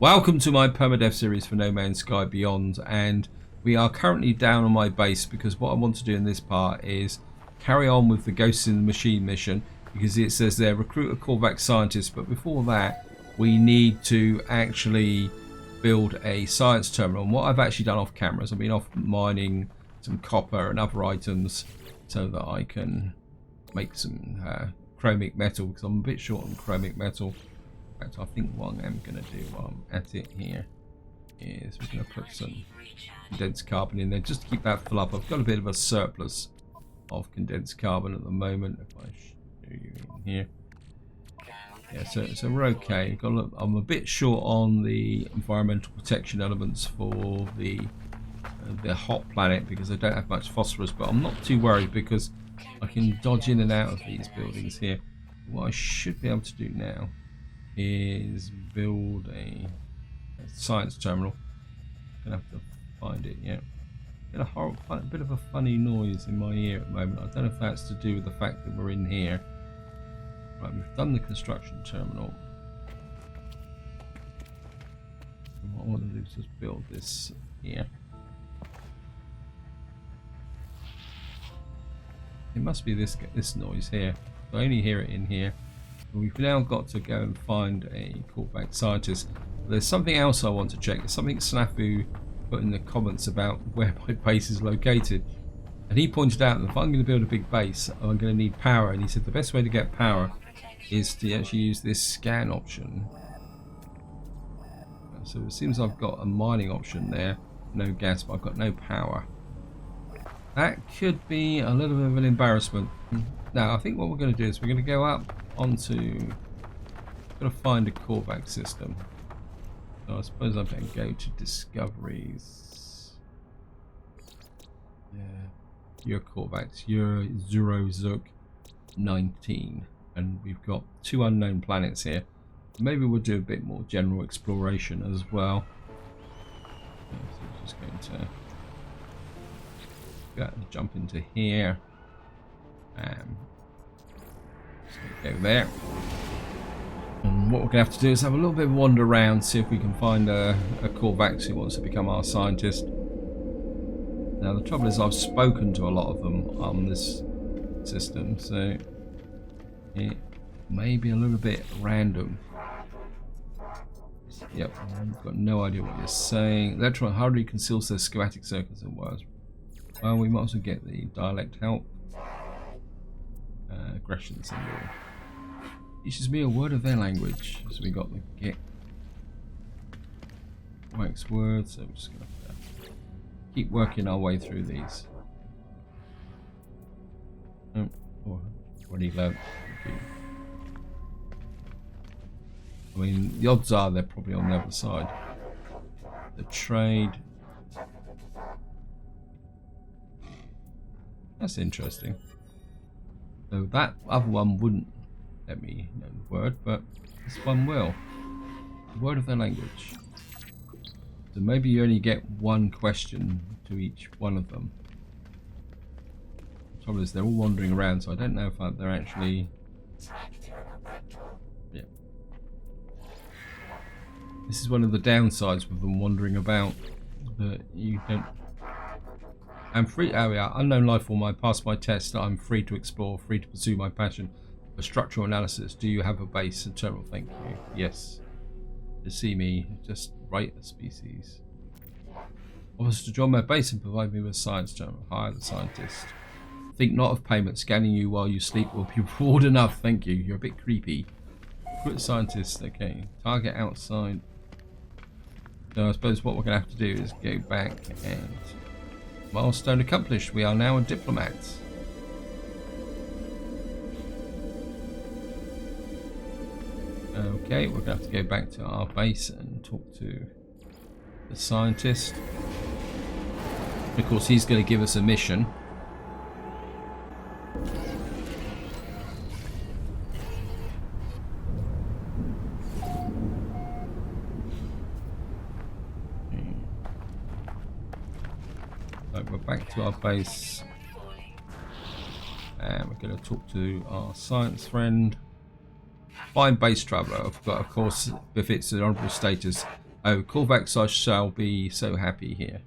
Welcome to my Permadeath series for No Man's Sky Beyond, and we are currently down on my base because what I want to do in this part is carry on with the Ghosts in the Machine mission, because it says there recruit a callback scientist, but before that we need to actually build a science terminal. And what I've actually done off camera is I've been off mining some copper and other items so that I can make some chromic metal, because I'm a bit short on chromic metal. In fact, I think what I'm going to do while I'm at it here is we're going to put some condensed carbon in there just to keep that full up. I've got a bit of a surplus of condensed carbon at the moment. If I show you in here, yeah, so we're okay. I'm a bit short on the environmental protection elements for the hot planet because I don't have much phosphorus, but I'm not too worried because I can dodge in and out of these buildings here. What I should be able to do now is build a science terminal. I'm gonna have to find it. Yeah, get a bit of a funny noise in my ear at the moment. I don't know if that's to do with the fact that we're in here. Right, we've done the construction terminal. And what I want to do is just build this here. It must be this noise here. I only hear it in here. We've now got to go and find a callback scientist. There's something else I want to check. It's something Snafu put in the comments about where my base is located. And he pointed out that if I'm going to build a big base, I'm going to need power. And he said the best way to get power is to actually use this scan option. So it seems I've got a mining option there. No gas, but I've got no power. That could be a little bit of an embarrassment. Now, I think what we're going to do is we're going to go up onto, got to find a callback system. So I suppose I can go to discoveries. Yeah, your callbacks, your Zurozuk 19, and we've got 2 unknown planets here. Maybe we'll do a bit more general exploration as well. Yeah, so we're just going to jump into here. Go there. And what we're going to have to do is have a little bit of a wander around, see if we can find a callback who wants to become our scientist. Now the trouble is I've spoken to a lot of them on this system, so it may be a little bit random. Yep, I've got no idea what you're saying. Electron hardly conceals their schematic circuits and wires. Well, we might as well get the dialect help. Aggression symbol. Teaches me a word of their language. So we got the get wax words. So we're just gonna have to keep working our way through these. Oh, already learned. I mean, the odds are they're probably on the other side. The trade. That's interesting. So that other one wouldn't let me know the word, but this one will. The word of their language. So maybe you only get one question to each one of them. The trouble is they're all wandering around, so I don't know if they're actually... Yeah. This is one of the downsides with them wandering about, but you don't... I'm free. Oh yeah, unknown life form. I passed my test. I'm free to explore, free to pursue my passion for structural analysis. Do you have a base and terminal? Thank you. Yes. To see me, just write a species. Offers to join my base and provide me with a science terminal. Hire the scientist. Think not of payment. Scanning you while you sleep will be reward enough. Thank you. You're a bit creepy. Recruit scientist. Okay. Target outside. So I suppose what we're going to have to do is go back and... Milestone accomplished. We are now a diplomat. Okay, we're going to have to go back to our base and talk to the scientist. Of course, he's going to give us a mission. We're back to our base and we're going to talk to our science friend. Find base traveller. I've got, of course, befits the honourable status. Oh, Corvax, I shall be so happy here.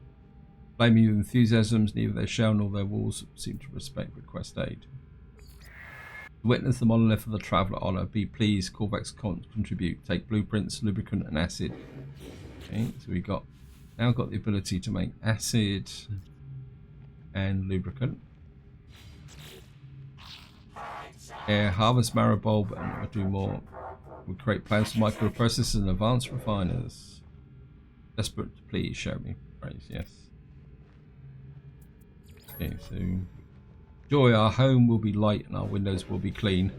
Blaming you enthusiasms, neither their shell nor their walls seem to respect request aid. Witness the monolith of the traveller honor. Be pleased, Corvax contribute. Take blueprints, lubricant and acid. Okay, so we now got the ability to make acid and lubricant. Yeah, harvest marrow bulb and I'll do more. We create plans for microprocessors and advanced refiners. Desperate, please show me. Praise, yes. Okay, so joy, our home will be light and our windows will be clean.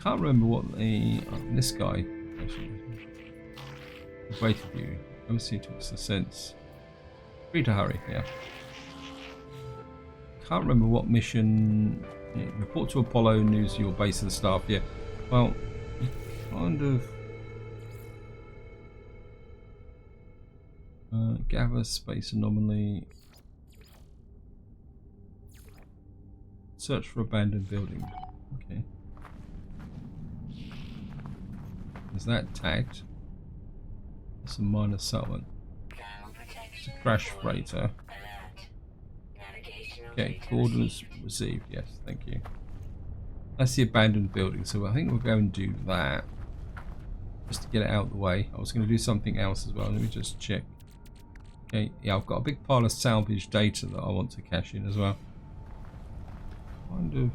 Can't remember what the this guy actually waited you. Obviously it took sense. Free to hurry, yeah. Can't remember what mission. Yeah, report to Apollo, news your base of the staff. Yeah, well, kind of gather space anomaly. Search for abandoned building. Okay. Is that tagged? It's a minor settlement. It's a crash freighter. Okay, coordinates received. Yes, thank you. That's the abandoned building, so I think we'll go and do that. Just to get it out of the way. I was going to do something else as well. Let me just check. Okay, yeah, I've got a big pile of salvage data that I want to cash in as well. Kind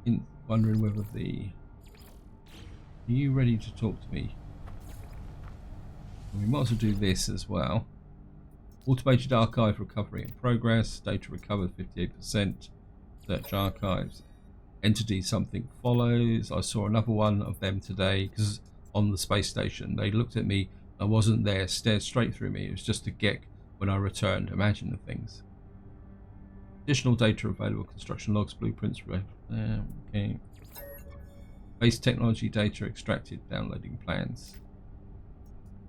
of wondering whether are you ready to talk to me? We might as well do this as well. Automated archive recovery in progress. Data recovered 58%. Search archives. Entity something follows. I saw another one of them today because on the space station they looked at me. I wasn't there. Stared straight through me. It was just a geck when I returned. Imagine the things. Additional data available. Construction logs, blueprints. Okay. Base technology data extracted. Downloading plans.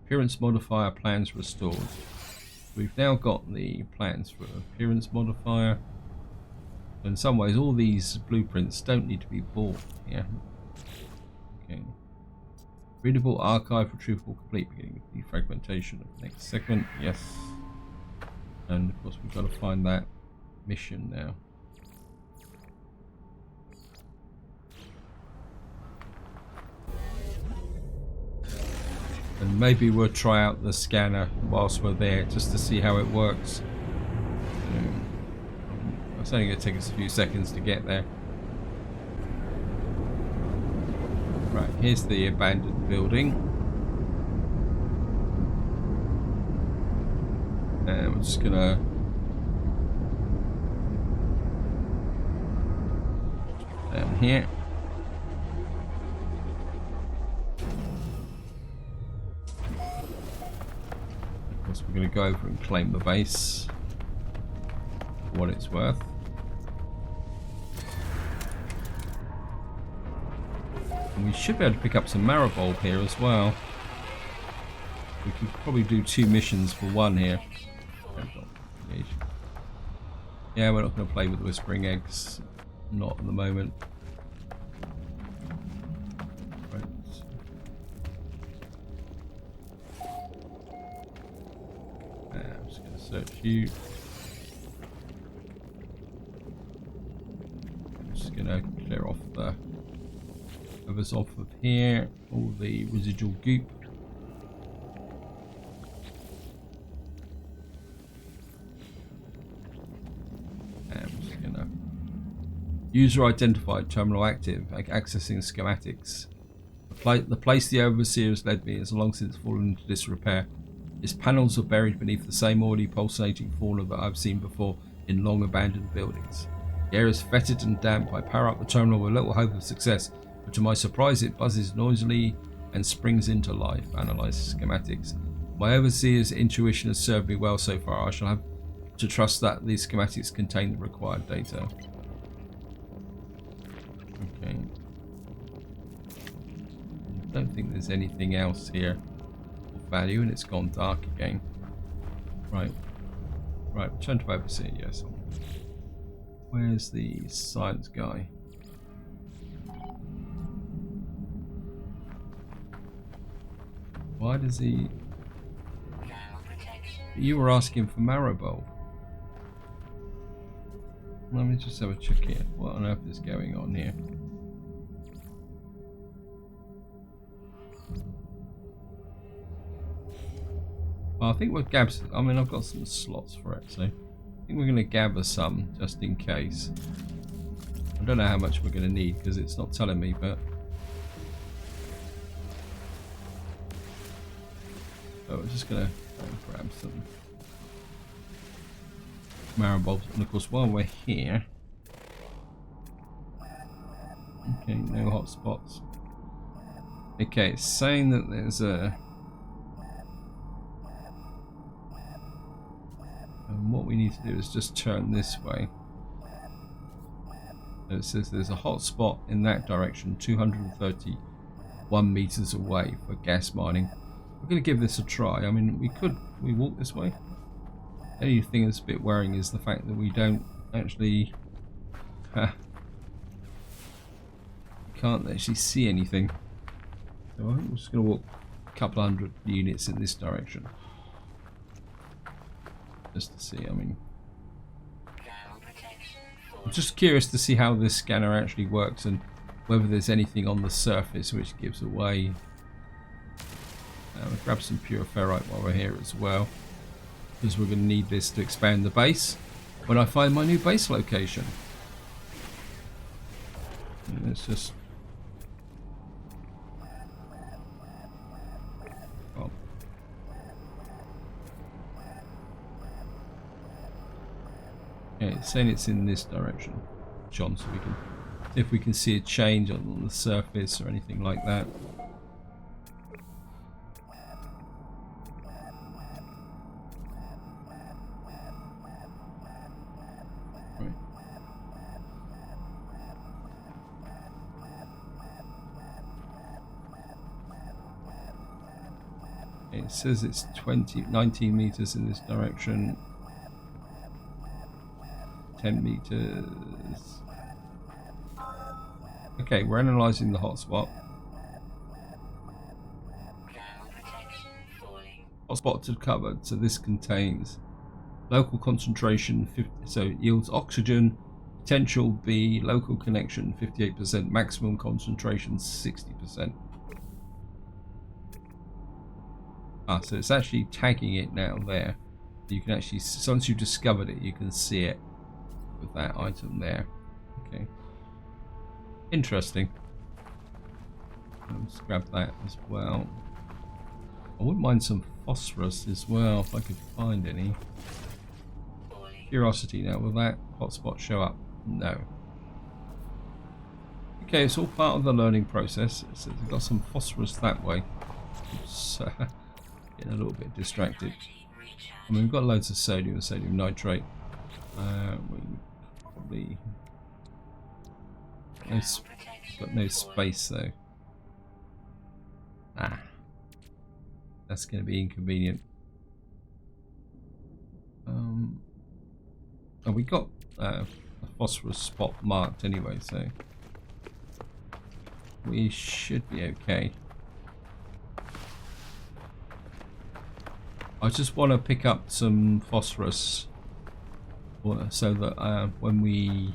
Appearance modifier plans restored. We've now got the plans for appearance modifier. In some ways, all these blueprints don't need to be bought. Yeah. Okay. Readable archive retrievable complete. Beginning of defragmentation of next segment. Yes. And of course, we've got to find that mission now. And maybe we'll try out the scanner whilst we're there just to see how it works. It's only going to take us a few seconds to get there. Right, here's the abandoned building. And we're just going to down here. We're going to go over and claim the base for what it's worth. And we should be able to pick up some marrow bulb here as well. We could probably do 2 missions for 1 here. Yeah, we're not going to play with whispering eggs. Not at the moment. Right. I'm just going to search you. I'm just going to clear off the covers off of here, all the residual goop. And I'm just going to user identified, terminal active, like accessing schematics. The place the overseer has led me has long since fallen into disrepair. Its panels are buried beneath the same oily pulsating fauna that I've seen before in long abandoned buildings. The air is fetid and damp. I power up the terminal with little hope of success, but to my surprise it buzzes noisily and springs into life. Analyze schematics. My overseer's intuition has served me well so far. I shall have to trust that these schematics contain the required data. Okay. I don't think there's anything else here of value, and it's gone dark again. Right. Right, return to overseer, yes. Where's the science guy? Why does he... You were asking for Maribel. Let me just have a check here. What on earth is going on here? Well, I think we'll gather... I mean, I've got some slots for it, so... I think we're going to gather some, just in case. I don't know how much we're going to need, because it's not telling me, but... So we're just going to grab some... Maribel, and of course while we're here, okay, no hotspots. Okay, it's saying that there's a, and what we need to do is just turn this way. So it says there's a hotspot in that direction, 231 meters away for gas mining. We're going to give this a try. I mean, we walk this way. The only thing that's a bit worrying is the fact that we don't actually can't actually see anything. So I think we're just going to walk a couple hundred units in this direction just to see. I mean, I'm just curious to see how this scanner actually works and whether there's anything on the surface which gives away. I'll grab some pure ferrite while we're here as well, because we're going to need this to expand the base when I find my new base location. And it's just... Oh. Okay, it's saying it's in this direction, John, so we can see if we can see a change on the surface or anything like that. It says it's 19 meters in this direction, 10 meters. Okay, we're analysing the hotspot. Hotspot to covered, so this contains local concentration 50, so it yields oxygen, potential B, local connection 58%, maximum concentration 60%. So it's actually tagging it now there. You can actually, once you've discovered it, you can see it with that item there. Okay. Interesting. Let's grab that as well. I wouldn't mind some phosphorus as well if I could find any. Curiosity now, will that hotspot show up? No. Okay, it's all part of the learning process. It says we've got some phosphorus that way. Oops. Getting a little bit distracted. I mean, we've got loads of sodium and sodium nitrate. We probably got no space though. That's going to be inconvenient. Oh, we got a phosphorus spot marked anyway, so we should be okay. I just want to pick up some phosphorus so that when we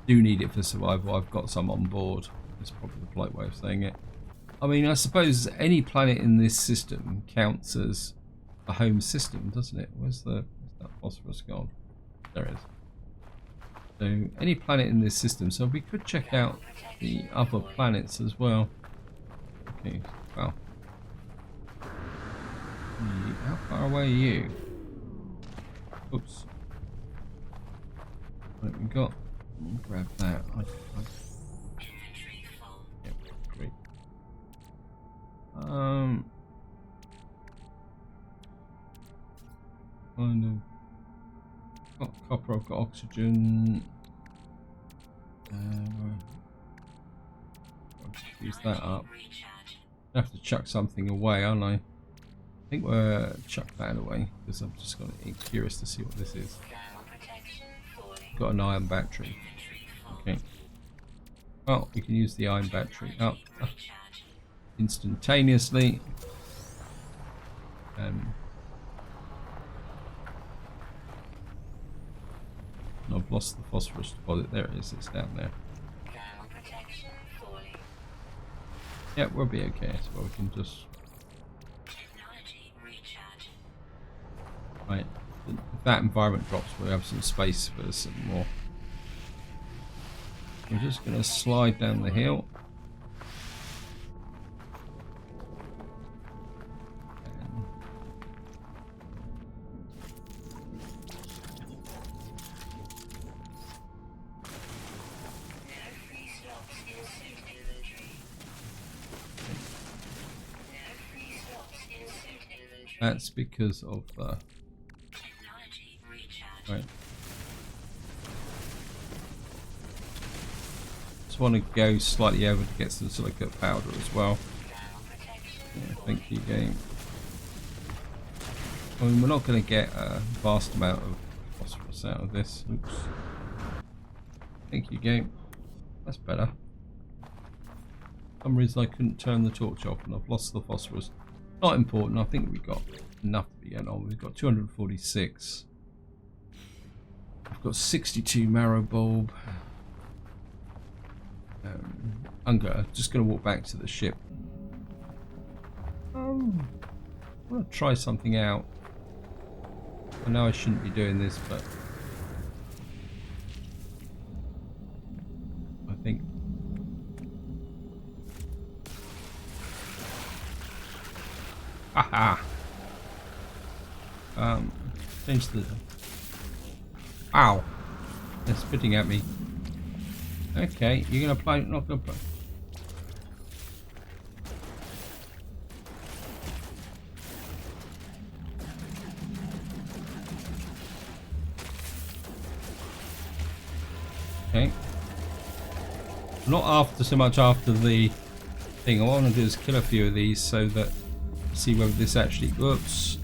do need it for survival, I've got some on board. That's probably the polite way of saying it. I mean, I suppose any planet in this system counts as a home system, doesn't it? Where's that phosphorus gone? There it is. So any planet in this system, so we could check out the other planets as well. Okay, well. How far away are you? Oops. What we got? We'll grab that. Yep, great. Kind of. Got copper. I've got oxygen. I'll just use that up. I have to chuck something away, aren't I? I think we'll chuck that away because I'm just curious to see what this is. Got an iron battery. Okay. Well, we can use the iron battery up instantaneously. And I've lost the phosphorus deposit. There it is. It's down there. Yeah, we'll be okay. So we can just. Right. If that environment drops, we'll have some space for some more. We're just going to slide down the hill. That's because of the... Right. Just want to go slightly over to get some silicate powder as well. Yeah, thank you, game. I mean, we're not going to get a vast amount of phosphorus out of this. Oops. Thank you, game. That's better. For some reason I couldn't turn the torch off and I've lost the phosphorus. Not important. I think we got enough to be going on. We've got 246. I've got 62 marrow bulb. I'm just going to walk back to the ship. Oh, I want to try something out. I know I shouldn't be doing this, but I think haha. Change the... Ow! They're spitting at me. Okay, you're gonna play, not gonna play. Okay. Not after so much after the thing. All I want to do is kill a few of these so that see whether this actually whoops.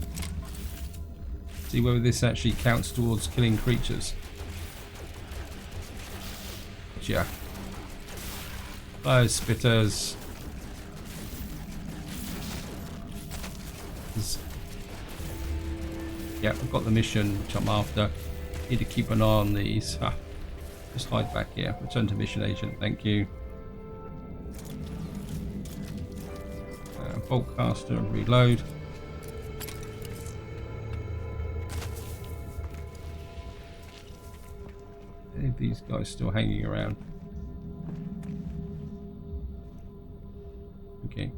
See whether this actually counts towards killing creatures. Yeah. Those spitters. Yeah, I've got the mission which I'm after. Need to keep an eye on these. Ah, just hide back here. Return to mission agent. Thank you. Bolt caster and reload. Any of these guys still hanging around? Okay.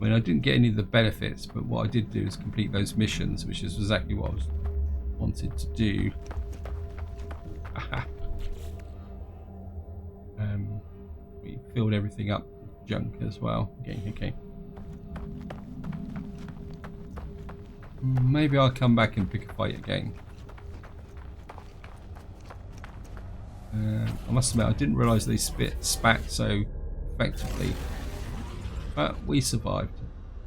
I mean, I didn't get any of the benefits, but what I did do is complete those missions, which is exactly what I wanted to do. Aha. We filled everything up with junk as well. Okay. Maybe I'll come back and pick a fight again. I must admit, I didn't realise they spat so effectively. But we survived,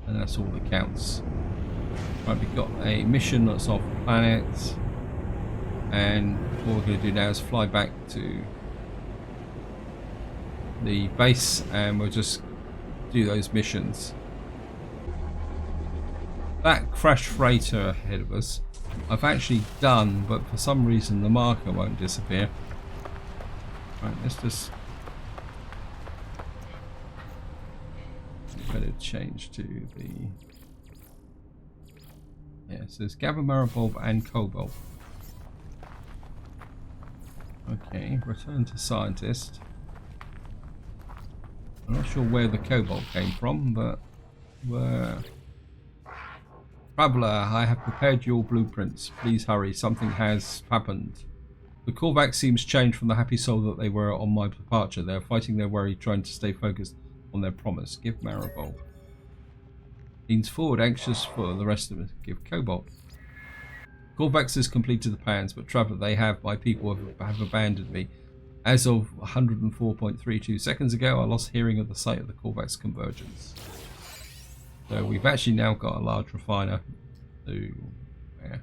and that's all that counts. Right, we've got a mission that's off planet, and what we're going to do now is fly back to the base, and we'll just do those missions. That crash freighter ahead of us, I've actually done, but for some reason the marker won't disappear. Right, let's just... better change to the... Yeah, so there's Gamma Marrow Bulb and Cobalt. Okay, return to Scientist. I'm not sure where the Cobalt came from, but... Traveller, I have prepared your blueprints. Please hurry, something has happened. The Korvax seems changed from the happy soul that they were on my departure. They are fighting their worry, trying to stay focused on their promise. Give Marrow Bulb. Leans forward, anxious for the rest of it. Give Cobalt. Korvax has completed the plans, but Traveller, they have, my people have abandoned me. As of 104.32 seconds ago, I lost hearing of the site of the Korvax convergence. So we've actually now got a large refiner. Yeah.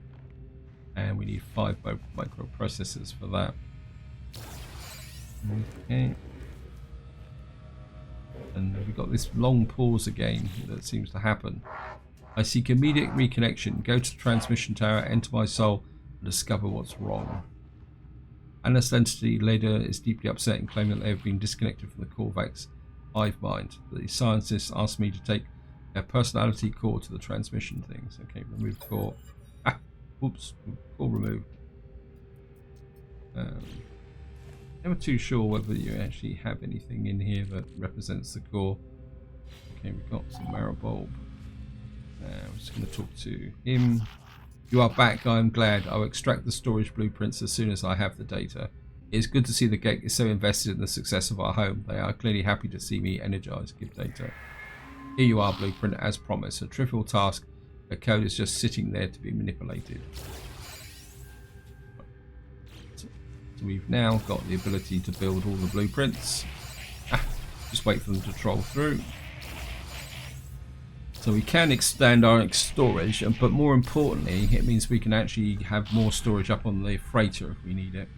And we need 5 microprocessors for that. Okay. And we've got this long pause again that seems to happen. I seek immediate reconnection. Go to the transmission tower, enter my soul, and discover what's wrong. Analyst entity later is deeply upset and claiming that they have been disconnected from the Korvax hive mind. The scientists asked me to take their personality core to the transmission things. Okay, remove core. Ah, whoops, core removed. Never too sure whether you actually have anything in here that represents the core. Okay, we've got some marrow bulb. I'm just going to talk to him. You are back. I'm glad. I'll extract the storage blueprints as soon as I have the data. It's good to see the gate is so invested in the success of our home. They are clearly happy to see me energize. Give data. Here you are, blueprint, as promised. A trivial task. The code is just sitting there to be manipulated. So we've now got the ability to build all the blueprints. Just wait for them to troll through. So we can extend our storage, but more importantly, it means we can actually have more storage up on the freighter if we need it.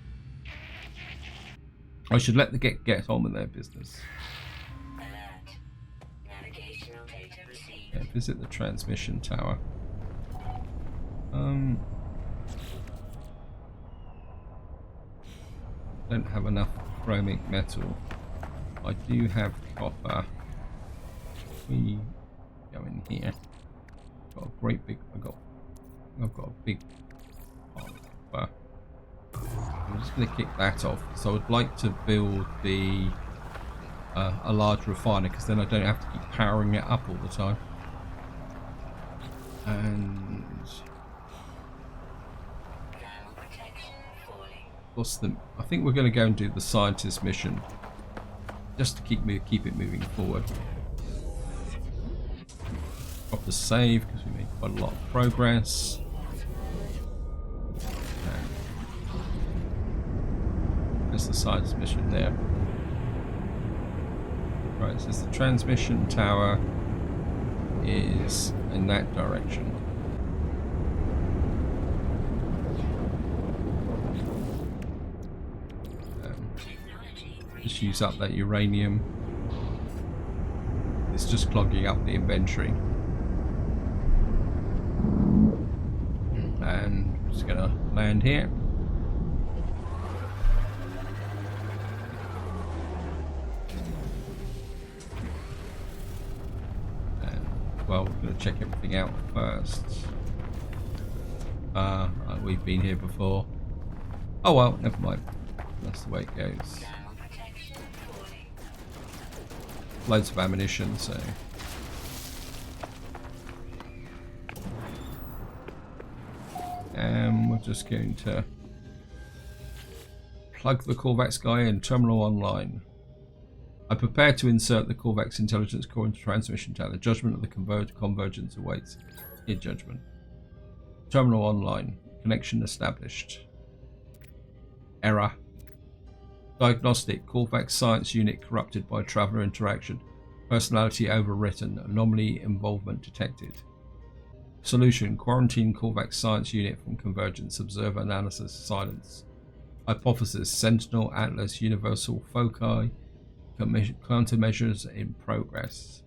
I should let the get on with their business. Yeah, visit the transmission tower. Don't have enough chromic metal. I do have copper. We go in here. Got a great big. I've got a big pile of copper. I'm just going to kick that off. So I'd like to build the a large refiner, because then I don't have to keep powering it up all the time. And what's the? I think we're going to go and do the scientist mission, just to keep it moving forward. Proper save because we made quite a lot of progress. There's the scientist mission there. Right, so the transmission tower is in that direction. Just use up that uranium. It's just clogging up the inventory. And I'm just gonna land here. Well, we're going to check everything out first. We've been here before. Oh well, never mind. That's the way it goes. Loads of ammunition, so. And we're just going to plug the Korvax guy in. Terminal online. I prepare to insert the Korvax intelligence core into transmission tower. The judgment of the convergence awaits. Here, judgment. Terminal online. Connection established. Error. Diagnostic. Korvax science unit corrupted by traveler interaction. Personality overwritten. Anomaly involvement detected. Solution. Quarantine Korvax science unit from convergence. Observer analysis. Silence. Hypothesis. Sentinel Atlas universal foci. Countermeasures in progress.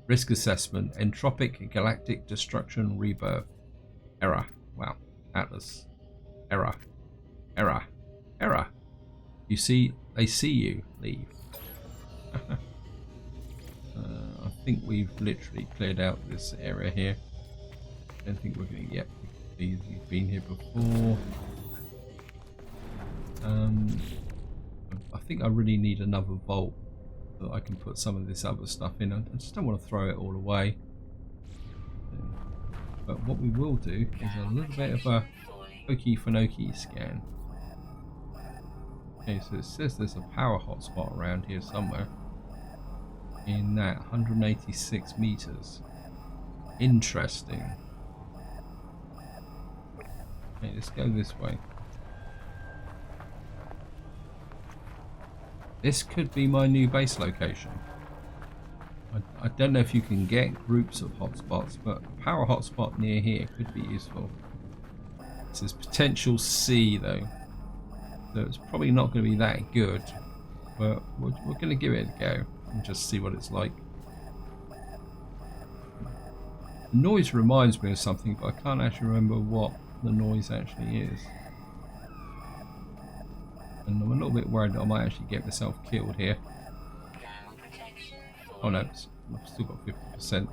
Risk assessment. Entropic galactic destruction rebirth. Error. Wow. Atlas. Error. Error. Error. You see, they see you. Leave. I think we've literally cleared out this area here. I don't think we're going to get. You've been here before. I think I really need another vault that I can put some of this other stuff in. I just don't want to throw it all away. But what we will do is a little bit of a Okie Finoki scan. Okay, so it says there's a power hotspot around here somewhere. In that 186 meters. Interesting. Okay, let's go this way. This could be my new base location. I don't know if you can get groups of hotspots, but a power hotspot near here could be useful. This is potential C though, so it's probably not going to be that good. But we're going to give it a go and just see what it's like. The noise reminds me of something, but I can't actually remember what the noise actually is. And I'm a little bit worried that I might actually get myself killed here. Oh no, I've still got 50%.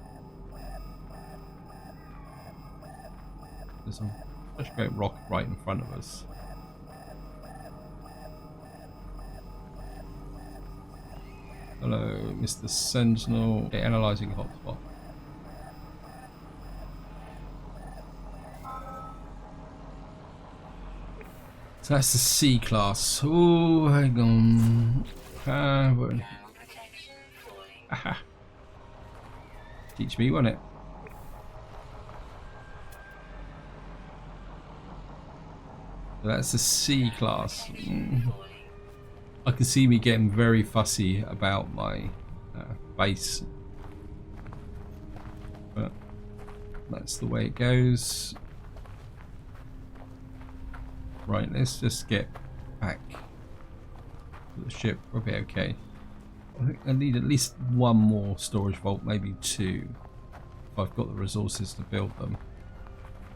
There's such a great rock right in front of us. Hello, Mr. Sentinel. Okay, analyzing hotspot. So that's the C class. Oh, hang on. Aha. Teach me, won't it? So that's the C class. I can see me getting very fussy about my base. But that's the way it goes. Right, let's just get back to the ship. We'll be okay. I think I need at least one more storage vault, maybe two, if I've got the resources to build them.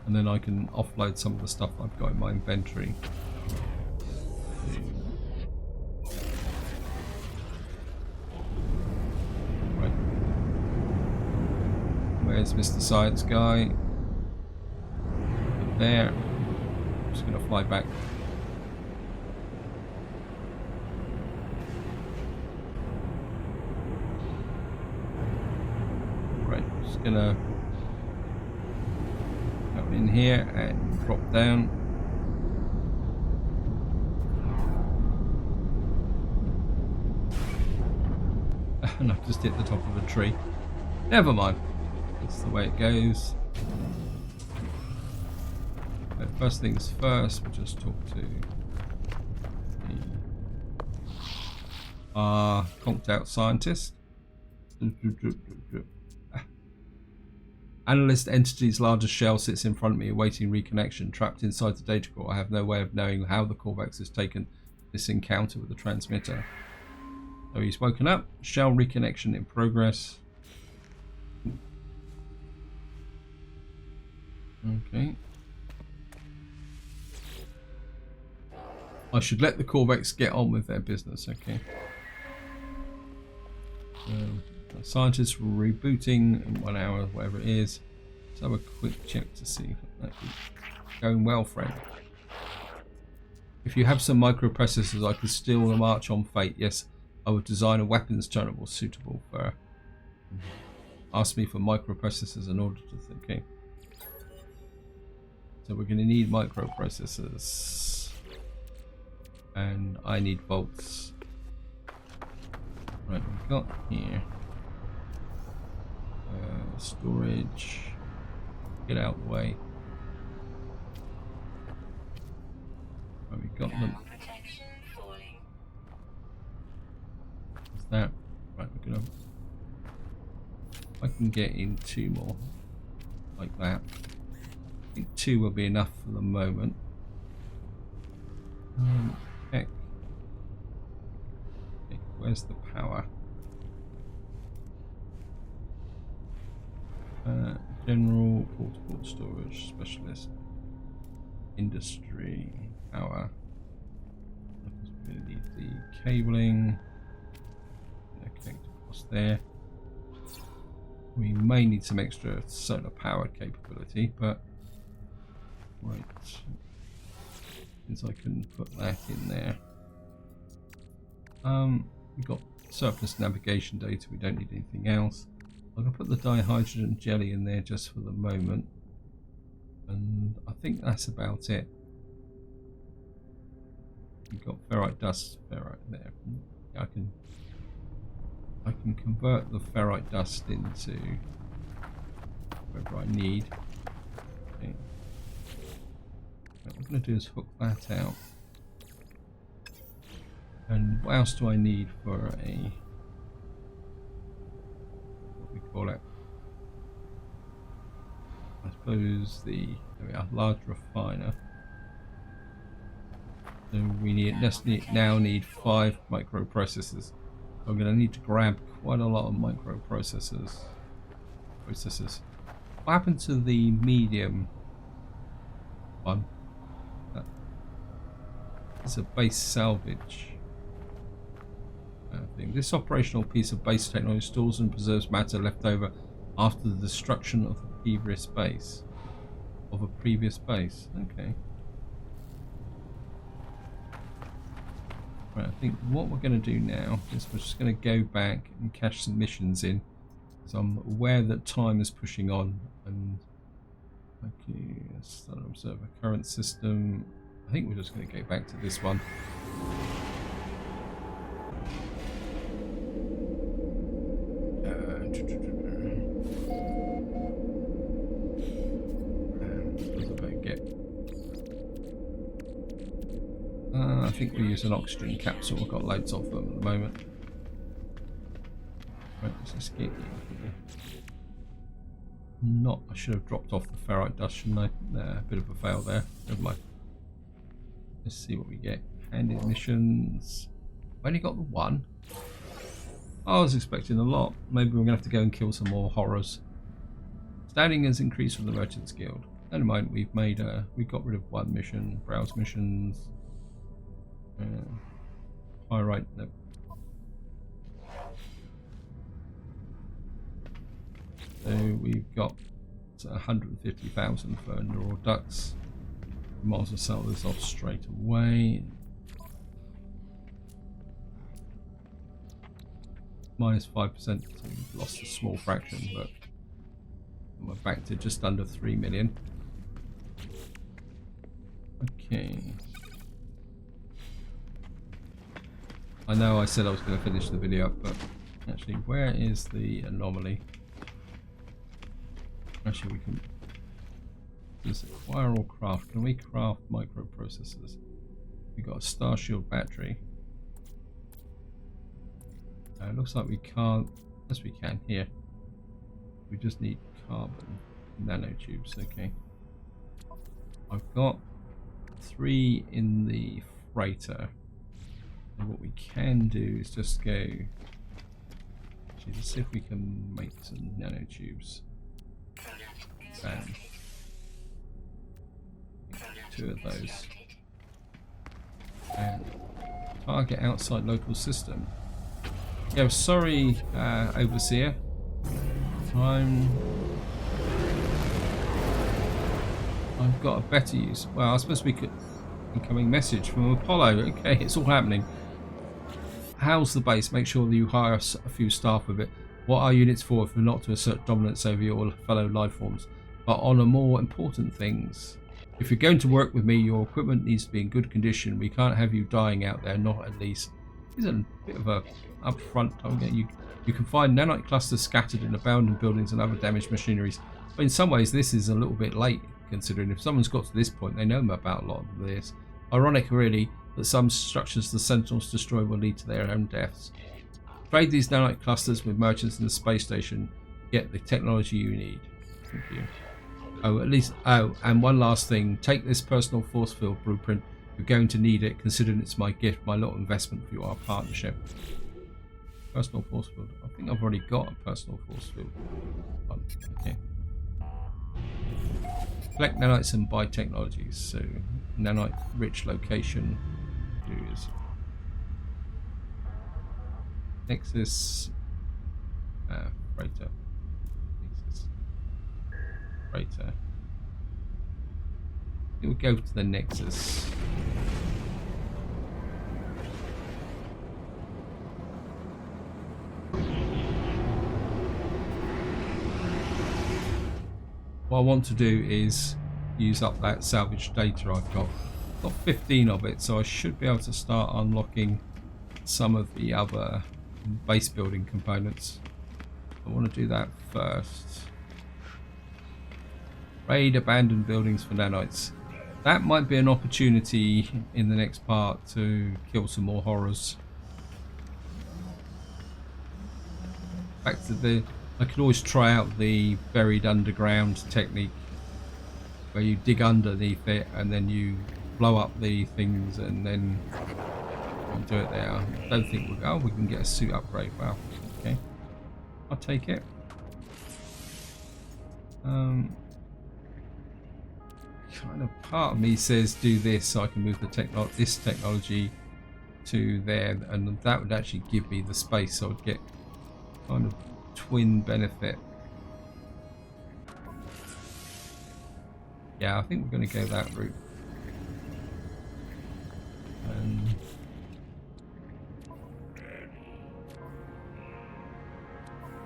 And then I can offload some of the stuff I've got in my inventory. Right. Where's Mr. Science Guy? Up there. I'm just going to fly back. Right, just going to come in here and drop down. And I've just hit the top of a tree. Never mind. That's the way it goes. Okay, first things first, we'll just talk to the conked out scientist. Analyst entity's largest shell sits in front of me awaiting reconnection. Trapped inside the data core, I have no way of knowing how the Corvex has taken this encounter with the transmitter. So he's woken up. Shell reconnection in progress. Okay. I should let the Corvex get on with their business, okay. Scientists rebooting in 1 hour, whatever it is. Let's have a quick check to see if that's going well, friend. If you have some microprocessors, I could steal the march on fate. Yes, I would design a weapons terminal suitable for. Ask me for microprocessors in order to think. Okay. So we're going to need microprocessors. And I need bolts. Right, we've got here. Storage. Get out of the way. Right, we've got them. What's that? Right, we're gonna. I can get in two more. Like that. I think two will be enough for the moment. Heck. Okay, where's the power? General portable storage specialist. Industry power. We need the cabling. Connect across there. We may need some extra solar power capability, but right. Since I can put that in there. We've got surplus navigation data, we don't need anything else. I'm going to put the dihydrogen jelly in there just for the moment. And I think that's about it. We've got ferrite dust, ferrite there. I can convert the ferrite dust into whatever I need. Okay. What I'm going to do is hook that out. And what else do I need for a, what we call it? I suppose the, there we are, large refiner. So we now need 5 microprocessors. I'm going to need to grab quite a lot of microprocessors. What happened to the medium one? It's a base salvage thing. This operational piece of base technology stores and preserves matter left over after the destruction of the previous base. Okay. Right, I think what we're going to do now is we're just going to go back and cash some missions in. So I'm aware that time is pushing on. And okay, let's start observer current system. I think we're just going to go back to this one. I think we use an oxygen capsule. We've got loads of them at the moment. Right, let's just get here. I should have dropped off the ferrite dust, shouldn't I? Nah, a bit of a fail there. Never mind. Let's see what we get. Handed missions. I've only got the one. I was expecting a lot. Maybe we're going to have to go and kill some more horrors. Standing has increased from the Merchants Guild. Never mind, we got rid of one mission. Browse missions. Pyrite, no. So we've got 150,000 for neural ducts. We might as well sell this off straight away. Minus 5%, so we've lost a small fraction, but we're back to just under 3 million. Okay. I know I said I was going to finish the video up, but actually, where is the anomaly? Actually, we can just acquire or craft. Can we craft microprocessors? We've got a Star Shield battery. It looks like we can't. Yes, we can here. We just need carbon nanotubes. Okay. I've got 3 in the freighter. And what we can do is just go. Actually, let's see if we can make some nanotubes. And 2 of those. And target outside local system. Yeah, sorry, Overseer. I've got a better use. Well, I suppose we could. Incoming message from Apollo. Okay, it's all happening. How's the base? Make sure that you hire a few staff with it. What are units for if not to assert dominance over your fellow life forms, but on a more important things? If you're going to work with me, your equipment needs to be in good condition. We can't have you dying out there, not at least. Here's a bit of a upfront target. You can find nanite clusters scattered in abandoned buildings and other damaged machineries. But in some ways, this is a little bit late, considering if someone's got to this point, they know about a lot of this. Ironic, really, that some structures the Sentinels destroy will lead to their own deaths. Trade these nanite clusters with merchants in the space station. Get the technology you need. Thank you. And one last thing. Take this personal force field blueprint. You're going to need it, considering it's my gift, my little investment for our partnership. Personal force field. I think I've already got a personal force field. Okay. Collect nanites and buy technologies. So, nanite rich location. Use Nexus. Freighter. Nexus. Freighter. It will go to the Nexus. What I want to do is use up that salvage data I've got. I've got 15 of it, so I should be able to start unlocking some of the other base building components. I want to do that first. Raid abandoned buildings for nanites. That might be an opportunity in the next part to kill some more horrors. Back to the... I could always try out the buried underground technique, where you dig underneath it and then you blow up the things and then do it there. I don't think we'll go. Oh, we can get a suit upgrade. Wow. Okay. I'll take it. Kind of part of me says do this so I can move the this technology to there, and that would actually give me the space, so I would get kind of twin benefit. Yeah, I think we're going to go that route.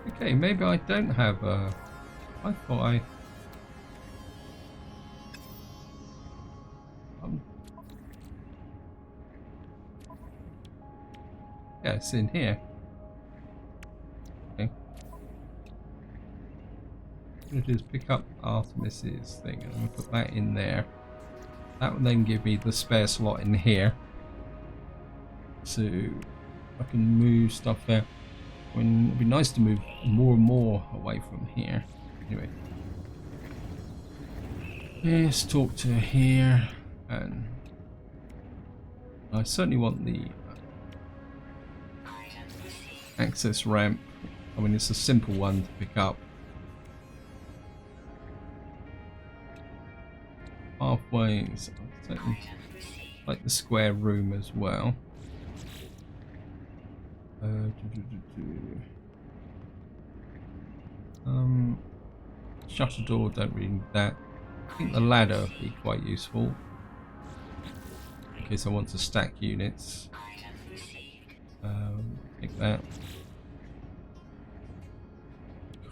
Okay, maybe I don't have a... I thought I... yeah, it's in here. Okay. What I'm going to do is pick up Artemis's thing and I'm going to put that in there. That will then give me the spare slot in here. So I can move stuff there. It'd be nice to move more and more away from here. Anyway, let's talk to here, and I certainly want the access ramp. I mean, it's a simple one to pick up. Halfway, so like the square room as well. Shutter door, don't really need that. I think the ladder would be quite useful in case I want to stack units. Take that.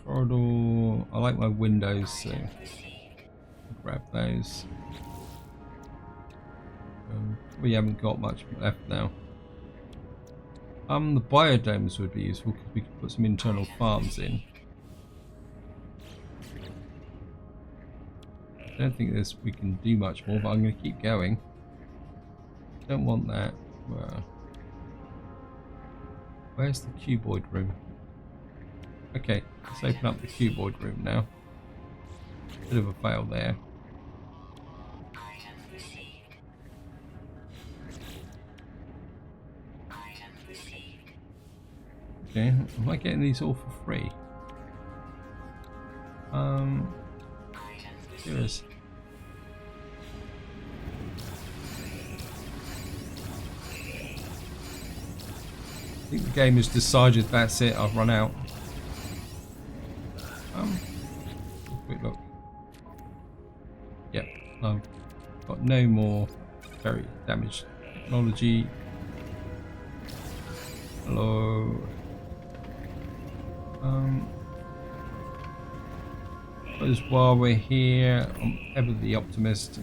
Corridor, I like my windows, so I'll grab those. We haven't got much left now. The biodomes would be useful because we could put some internal farms in. I don't think we can do much more, but I'm going to keep going. Don't want that. Where's the cuboid room? Okay, let's open up the cuboid room now. Bit of a fail there. Okay, am I getting these all for free? Curious. I think the game has decided that's it, I've run out. Quick look. Yep, I've got no more very damaged technology. Hello. Suppose while we're here, I'm ever the optimist.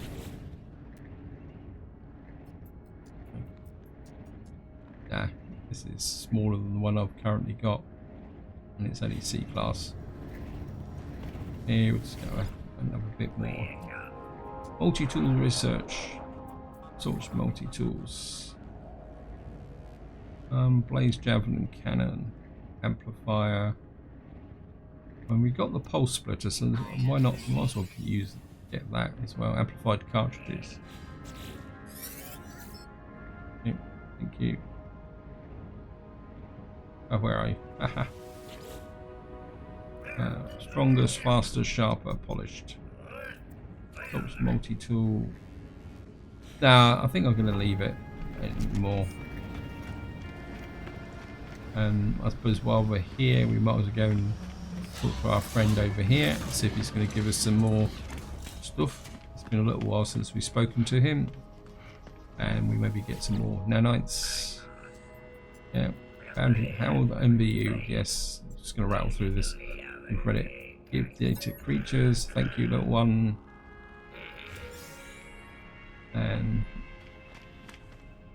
Nah, this is smaller than the one I've currently got, and it's only C class. Here, we'll just go another bit more. Multi-tool research. Search multi-tools. Blaze javelin cannon, amplifier. When we got the pulse splitter, so why not? Might as well get that as well. Amplified cartridges. Yep, thank you. Oh, where are you? Haha. Strongest, faster, sharper, polished. Helps multi-tool. Nah, I think I'm going to leave it anymore. And I suppose while we're here, we might as well go and talk to our friend over here, see if he's going to give us some more stuff. It's been a little while since we've spoken to him, and we maybe get some more nanites. Yeah, found how the MBU. Yes, just going to rattle through this. And credit. Give data creatures. Thank you, little one. And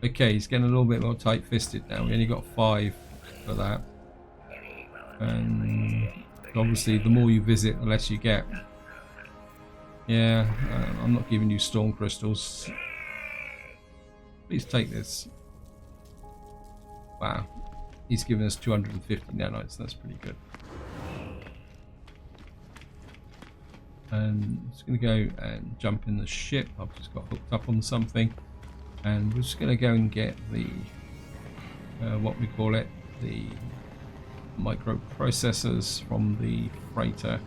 okay, he's getting a little bit more tight-fisted now. We only got 5 for that, and obviously the more you visit, the less you get. Yeah, I'm not giving you storm crystals. Please take this. Wow, he's given us 250 nanites. That's pretty good. And I'm just going to go and jump in the ship. I've just got hooked up on something, and we're just going to go and get the what we call it, the microprocessors from the freighter.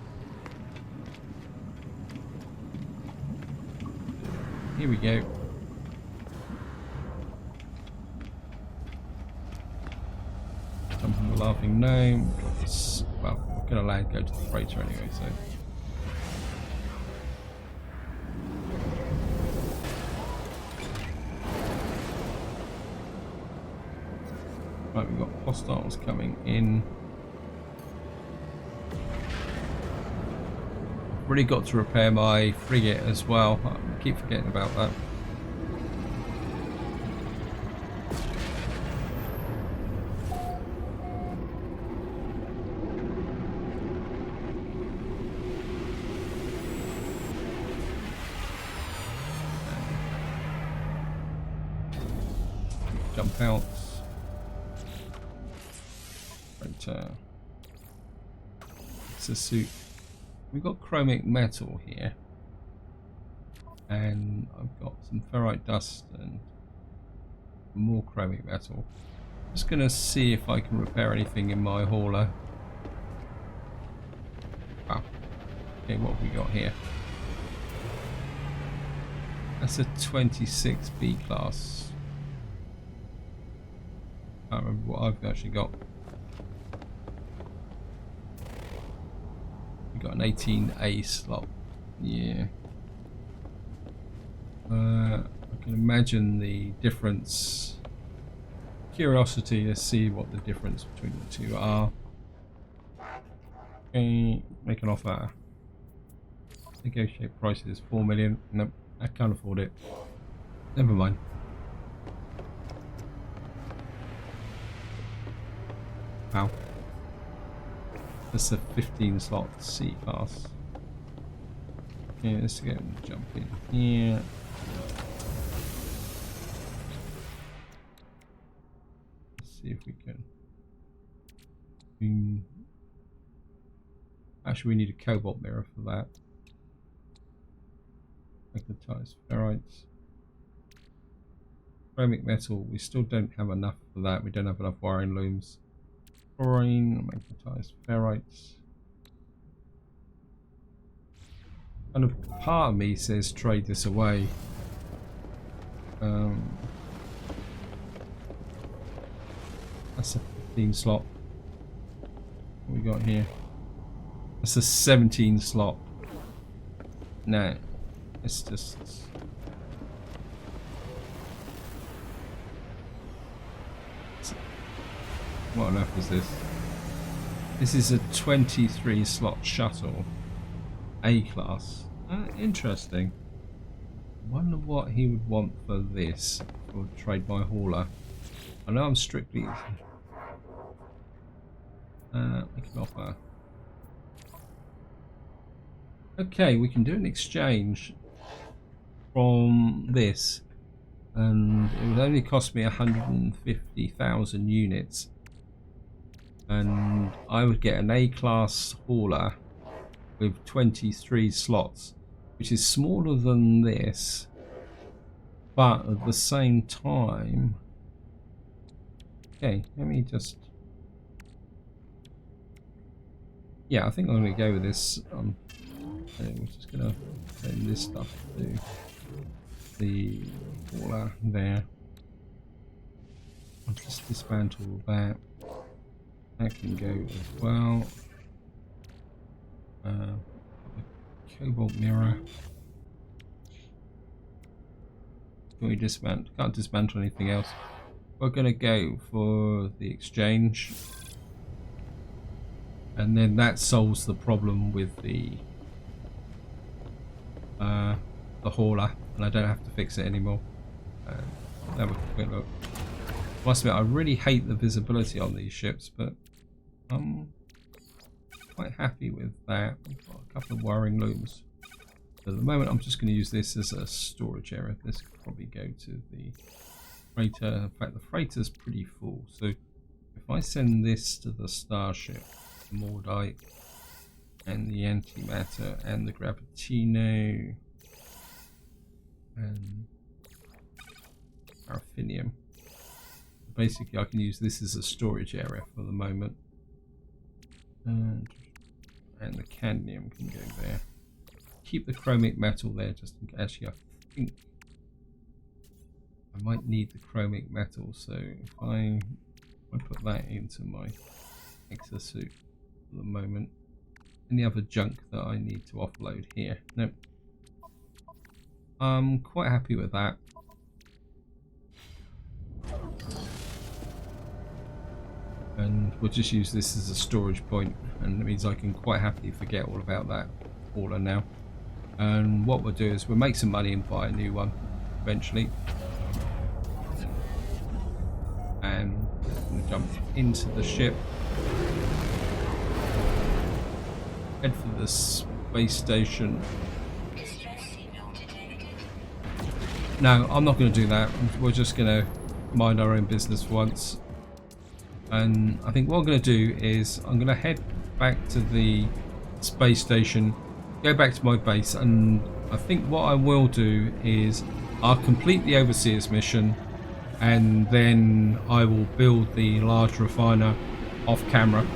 Here we go. Jumping the laughing gnome. Well, we're going to land, go to the freighter anyway, so. Right, we've got hostiles coming in. I've really got to repair my frigate as well. I keep forgetting about that. Jump out. Right, it's a suit. We've got chromic metal here, and I've got some ferrite dust and more chromic metal. Just gonna see if I can repair anything in my hauler. Wow. Okay, what have we got here? That's a 26 B class. I can't remember what I've actually got. We've got an 18A slot. Yeah. I can imagine the difference. Curiosity to see what the difference between the two are. Okay, make an offer. Negotiate prices 4 million. Nope, I can't afford it. Never mind. Wow. That's a 15 slot C class. Okay, let's go and jump in here. Let's see if we can. Actually, we need a cobalt mirror for that. Magnetized ferrites. Chromic metal, we still don't have enough for that. We don't have enough wiring looms. Chlorine, magnetized ferrites. And a part of me says trade this away. That's a 15 slot. What we got here? That's a 17 slot. No, it's just. What on earth is this? This is a 23 slot shuttle. A class. Interesting. Wonder what he would want for this. Or trade my hauler. I know I'm strictly. I can offer. Okay, we can do an exchange from this. And it would only cost me 150,000 units. And I would get an A-class hauler with 23 slots, which is smaller than this, but at the same time. Okay, let me just. Yeah, I think I'm going to go with this. We're just going to send this stuff to the hauler there. I'll just dismantle that. That can go as well. Cobalt mirror. Can we dismantle? Can't dismantle anything else. We're going to go for the exchange, and then that solves the problem with the hauler, and I don't have to fix it anymore. Have a quick look. I must admit, I really hate the visibility on these ships, but I'm quite happy with that. We've got a couple of wiring looms. At the moment, I'm just going to use this as a storage area. This could probably go to the freighter. In fact, the freighter's pretty full. So if I send this to the starship, Mordite, and the antimatter and the gravitino and paraffinium. Basically, I can use this as a storage area for the moment, and the cadmium can go there. Keep the chromic metal there just in case. Actually, I think I might need the chromic metal, so if I put that into my exosuit for the moment. Any other junk that I need to offload here? Nope. I'm quite happy with that. And we'll just use this as a storage point, and it means I can quite happily forget all about that hauler now. And what we'll do is we'll make some money and buy a new one eventually. And we'll jump into the ship. Head for the space station. No, I'm not going to do that. We're just going to mind our own business for once. And I think what I'm going to do is I'm going to head back to the space station, go back to my base, and I think what I will do is I'll complete the Overseer's mission, and then I will build the large refiner off camera.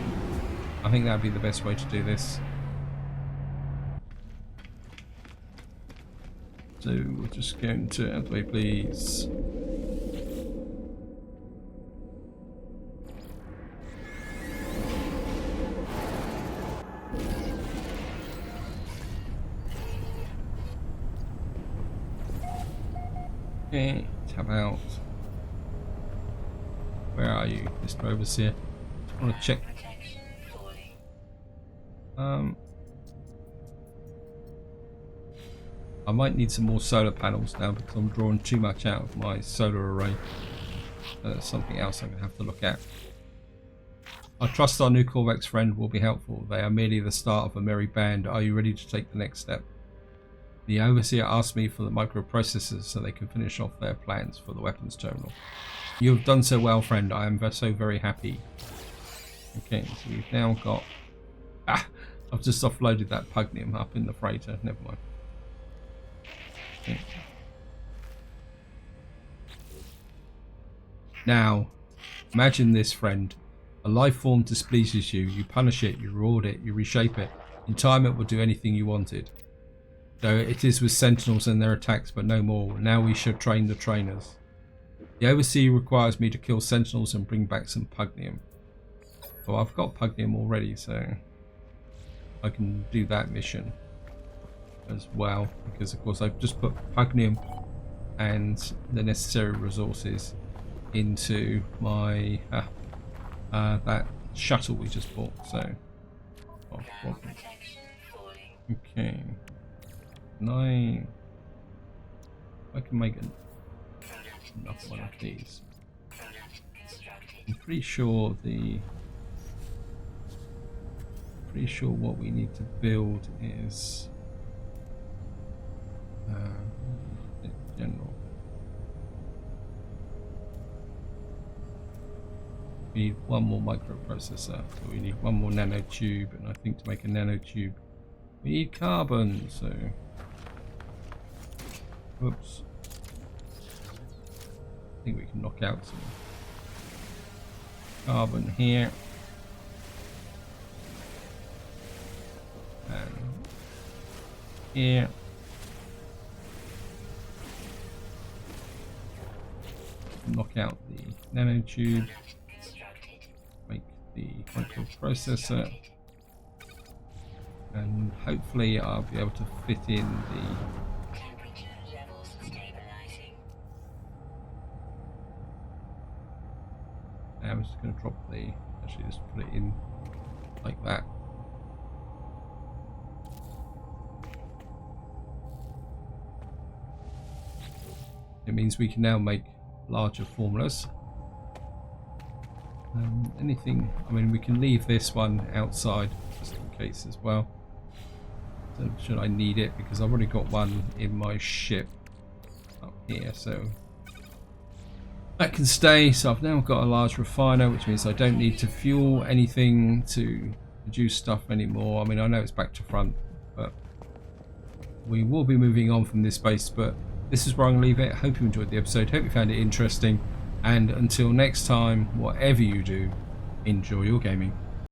I think that'd be the best way to do this. So we're just going to, out of the way please. Okay, tab out. Where are you, Mr. Overseer? Just want to check. I might need some more solar panels now because I'm drawing too much out of my solar array. That's something else I'm going to have to look at. I trust our new Corvex friend will be helpful. They are merely the start of a merry band. Are you ready to take the next step? The Overseer asked me for the microprocessors so they can finish off their plans for the weapons terminal. You have done so well, friend. I am so very happy. Okay, so we've now got... I've just offloaded that pugnium up in the freighter. Never mind. Okay. Now, imagine this, friend. A life form displeases you. You punish it, you reward it, you reshape it. In time, it will do anything you wanted. So it is with sentinels and their attacks, but no more. Now we shall train the trainers. The Overseer requires me to kill sentinels and bring back some pugnium. Well, I've got pugnium already, so I can do that mission as well, because of course I've just put pugnium and the necessary resources into my that shuttle we just bought. So okay, I can make another one of these. I'm pretty sure what we need to build is general. We need one more microprocessor, so we need one more nanotube, and I think to make a nanotube we need carbon, so whoops. I think we can knock out some carbon here. And here. Knock out the nanotube. Make the microprocessor. And hopefully I'll be able to fit in the I'm just going to drop the, actually just put it in like that. It means we can now make larger formulas. Anything, I mean, we can leave this one outside just in case as well. So should I need it, because I've already got one in my ship up here, so that can stay. So I've now got a large refiner, which means I don't need to fuel anything to produce stuff anymore. I mean, I know it's back to front, but we will be moving on from this base. But this is where I'm going to leave it. Hope you enjoyed the episode. Hope you found it interesting. And until next time, whatever you do, enjoy your gaming.